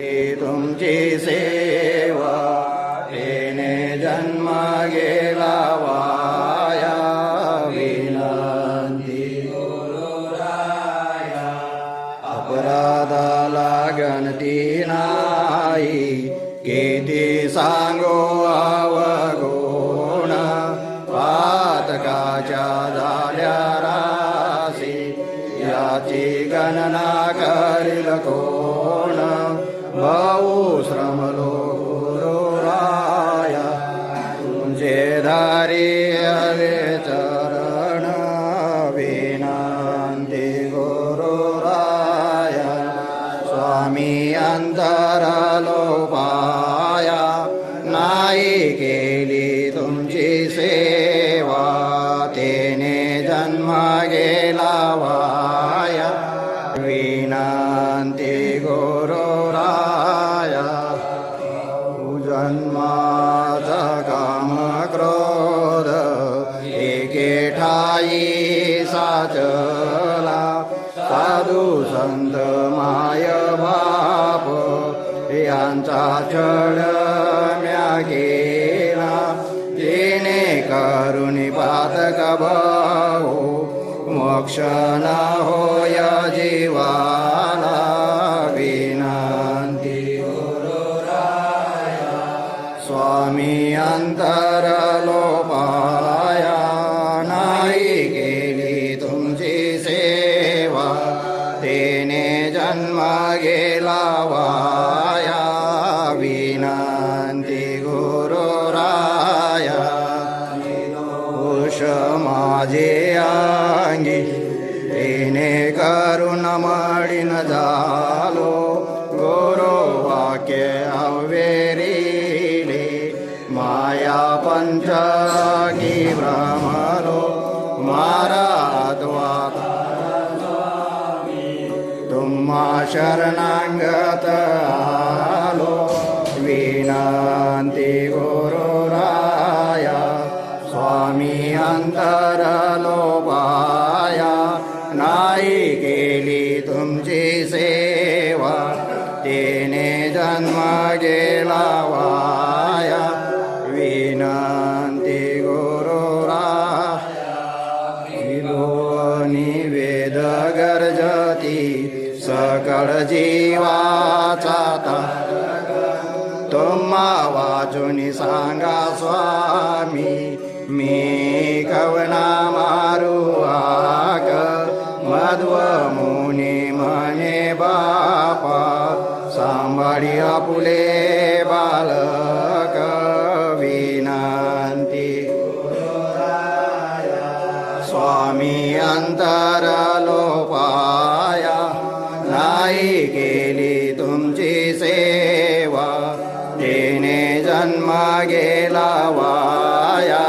तुमची सेवा तेने जन्म गेला वाया विनंती गुरुराया अपराधाला गणती नाही किती सांगो अवगुण पातकाच्या झाल्या राशी याची गणना करील कोण भाऊ श्रमलो गुरुराया तुमचे धारी हवे चरण विनंती गुरुराया स्वामी अंतरलो पाया नाही केली तुमची सेवा तेने जन्म गेला वाया विनंती गुरुराया जन्माचा काम क्रोध एके ठाई साचला साधू संत माय बाप यांचा छळ म्या केला तिने करुणी पातक भाऊ मोक्ष न होय जीवाला विनंती गुरुराया स्वामी अंतरलो पाया नाही केली तुमची सेवा तेने जन्म गेला वाया विनंती गुरुराया दोष माझे अंगी तेने करुण मळीन झालो गुरु वाक्य अवेरिले माया पंचकी भ्रमलो मारात्वा तुम्हा शरणांगत आलो विनंती गुरुराया स्वामी अंतरलो पाया नाही केली तुमची सेवा तेने जन्म गेला वाया विनंती गुरुराया निवेद गर्जती सकळ जीवाचा तुम्हा वाचून सांगा स्वामी मी कवना मारू आक मध्व मुनी म्हणे बापा सांभाळी आपुले बालक विनंती स्वामी अंतरलो पाया नाही केली तुमची सेवा तेने जन्म गेला वाया